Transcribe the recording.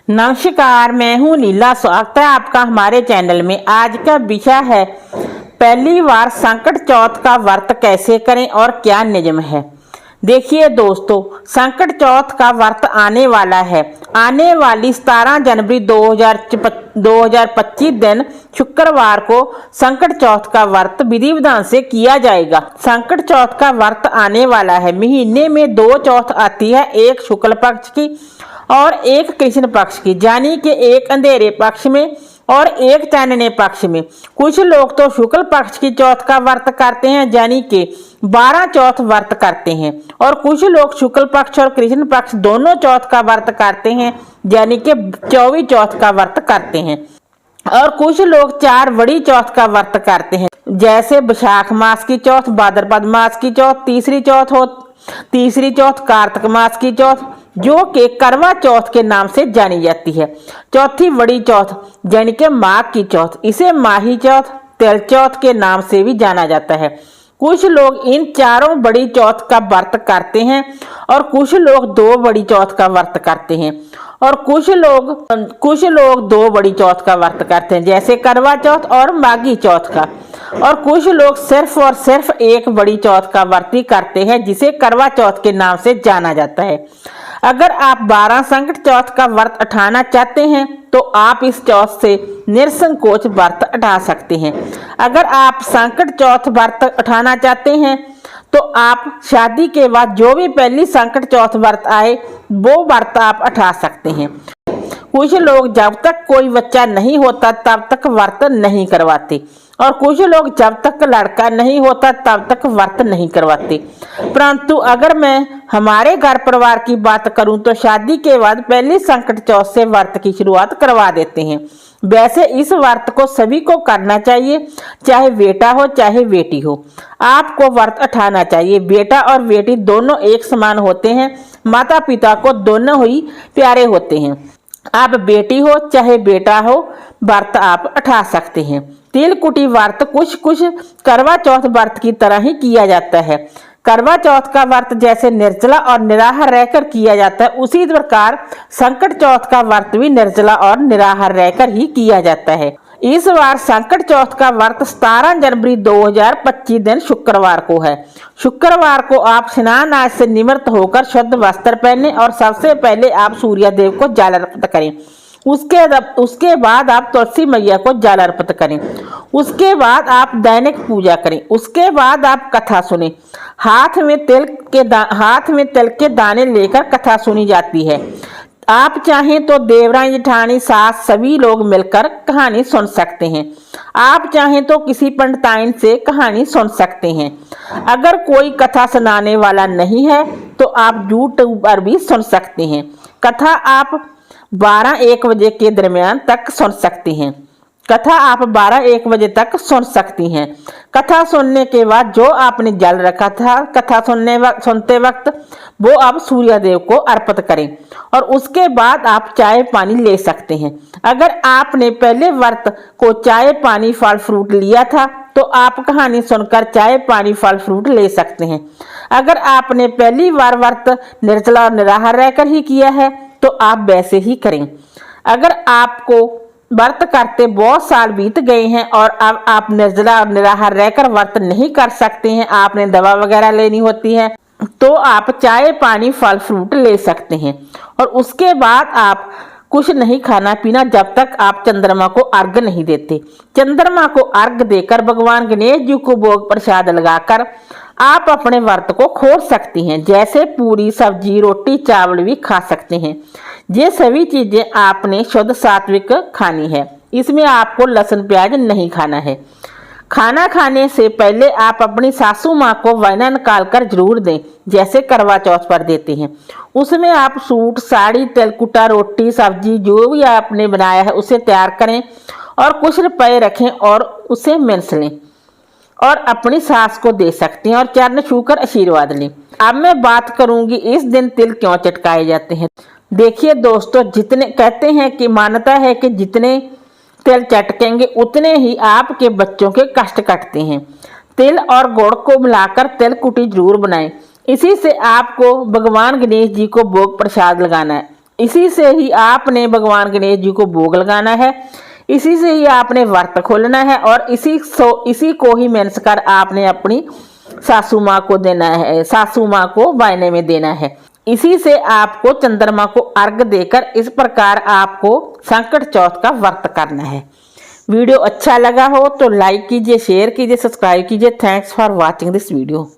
नमस्कार, मैं हूँ नीला। स्वागत है आपका हमारे चैनल में। आज का विषय है पहली बार संकट चौथ का व्रत कैसे करें और क्या नियम है। देखिए दोस्तों, संकट चौथ का व्रत आने वाला है। आने वाली 17 जनवरी 2025 दिन शुक्रवार को संकट चौथ का व्रत विधि विधान से किया जाएगा। संकट चौथ का व्रत आने वाला है। महीने में 2 चौथ आती है, एक शुक्ल पक्ष की और एक कृष्ण पक्ष की, यानी कि एक अंधेरे पक्ष में और एक चानने पक्ष में। कुछ लोग तो शुक्ल पक्ष की चौथ का व्रत करते हैं, यानी कि 12 चौथ व्रत करते हैं, और कुछ लोग शुक्ल पक्ष और कृष्ण पक्ष दोनों चौथ का व्रत करते हैं, यानी कि 24 चौथ का व्रत करते हैं। और कुछ लोग 4 बड़ी चौथ का व्रत करते हैं, जैसे वैशाख मास की चौथ, भाद्रपद मास की चौथ, तीसरी चौथ कार्तिक मास की चौथ, जो कि करवा चौथ के नाम से जानी जाती है। चौथी बड़ी चौथ यानी कि माघ की चौथ, इसे माही चौथ, तिल चौथ के नाम से भी जाना जाता है। कुछ लोग इन चारों बड़ी चौथ का व्रत करते हैं और कुछ लोग 2 बड़ी चौथ का व्रत करते हैं, और कुछ लोग 2 बड़ी चौथ का व्रत करते हैं, जैसे करवा चौथ और माघी चौथ का। और कुछ लोग सिर्फ और सिर्फ एक बड़ी चौथ का व्रत ही करते हैं, जिसे करवा चौथ के नाम से जाना जाता है। अगर आप 12 संकट चौथ का व्रत उठाना चाहते हैं तो आप इस चौथ से निसंकोच व्रत उठा सकते हैं। अगर आप संकट चौथ व्रत उठाना चाहते हैं तो आप शादी के बाद जो भी पहली संकट चौथ व्रत आए वो व्रत आप उठा सकते हैं। कुछ लोग जब तक कोई बच्चा नहीं होता तब तक व्रत नहीं करवाते, और कुछ लोग जब तक लड़का नहीं होता तब तक व्रत नहीं करवाते। परंतु अगर मैं हमारे घर परिवार की बात करूं तो शादी के बाद पहली संकट चौथ से व्रत की शुरुआत करवा देते हैं। वैसे इस व्रत को सभी को करना चाहिए, चाहे बेटा हो चाहे बेटी हो, आपको व्रत उठाना चाहिए। बेटा और बेटी दोनों एक समान होते हैं, माता पिता को दोनों ही प्यारे होते हैं। आप बेटी हो चाहे बेटा हो, व्रत आप उठा सकते हैं। तिलकुटी व्रत कुछ करवा चौथ व्रत की तरह ही किया जाता है। करवा चौथ का व्रत जैसे निर्जला और निराहार रहकर किया जाता है, उसी प्रकार संकट चौथ का व्रत भी निर्जला और निराहार रहकर ही किया जाता है। इस बार संकट चौथ का व्रत 17 जनवरी 2025 दिन शुक्रवार को है। शुक्रवार को आप स्नान आदि से निवृत्त होकर शुद्ध वस्त्र पहने और सबसे पहले आप सूर्य देव को जल अर्पित करें। उसके बाद आप तुलसी मैया को जल अर्पित करें। उसके बाद आप दैनिक पूजा करें। उसके बाद आप कथा सुने। हाथ में तिल के दाने लेकर कथा सुनी जाती है। आप चाहें तो देवरानी जेठानी सास सभी लोग मिलकर कहानी सुन सकते हैं। आप चाहें तो किसी पंडिताइन से कहानी सुन सकते हैं। अगर कोई कथा सुनाने वाला नहीं है तो आप यूट्यूब पर भी सुन सकते हैं। कथा आप 12-1 बजे के दरमियान तक सुन सकती हैं। कथा सुनने के बाद जो आपने जल रखा था कथा सुनते वक्त वो आप सूर्य देव को अर्पित करें, और उसके बाद आप चाय पानी ले सकते हैं। अगर आपने पहले व्रत को चाय पानी फल फ्रूट लिया था तो आप कहानी सुनकर चाय पानी फल फ्रूट ले सकते हैं। अगर आपने पहली बार व्रत निर्जला और निराहार रहकर ही किया है तो आप वैसे ही करें। अगर आपको व्रत करते बहुत साल बीत गए हैं और अब आप निर्जला और निराहार रहकर व्रत नहीं कर सकते हैं, आपने दवा वगैरह लेनी होती है, तो आप चाय पानी फल फ्रूट ले सकते हैं। और उसके बाद आप कुछ नहीं खाना पीना जब तक आप चंद्रमा को अर्घ नहीं देते। चंद्रमा को अर्घ देकर भगवान गणेश जी को भोग प्रसाद लगाकर आप अपने व्रत को खोल सकती हैं, जैसे पूरी सब्जी रोटी चावल भी खा सकते हैं। ये सभी चीजें आपने शुद्ध सात्विक खानी है। इसमें आपको लहसुन प्याज नहीं खाना है। खाना खाने से पहले आप अपनी सासू माँ को वायना निकाल कर जरूर दें, जैसे करवा चौथ पर देते हैं। उसमें आप सूट साड़ी तिलकुटा रोटी सब्जी जो भी आपने बनाया है उसे तैयार करें और कुछ रुपए रखें और उसे मिन्स लें और अपनी सास को दे सकते हैं और चरण छूकर आशीर्वाद लें। अब मैं बात करूंगी इस दिन तिल क्यों चटकाए जाते हैं। देखिए दोस्तों, जितने कहते हैं कि मान्यता है कि जितने तिल चटकेंगे उतने ही आपके बच्चों के कष्ट कटते हैं। तिल और गुड़ को मिलाकर तिलकुटी जरूर बनाएं। इसी से आपको भगवान गणेश जी को भोग प्रसाद लगाना है। इसी से ही आपने भगवान गणेश जी को भोग लगाना है, इसी से ही आपने व्रत खोलना है और इसी को ही मेंस कर आपने अपनी सासू माँ को देना है, सासू माँ को वायने में देना है। इसी से आपको चंद्रमा को अर्घ देकर इस प्रकार आपको संकट चौथ का व्रत करना है। वीडियो अच्छा लगा हो तो लाइक कीजिए, शेयर कीजिए, सब्सक्राइब कीजिए। Thanks for watching this video.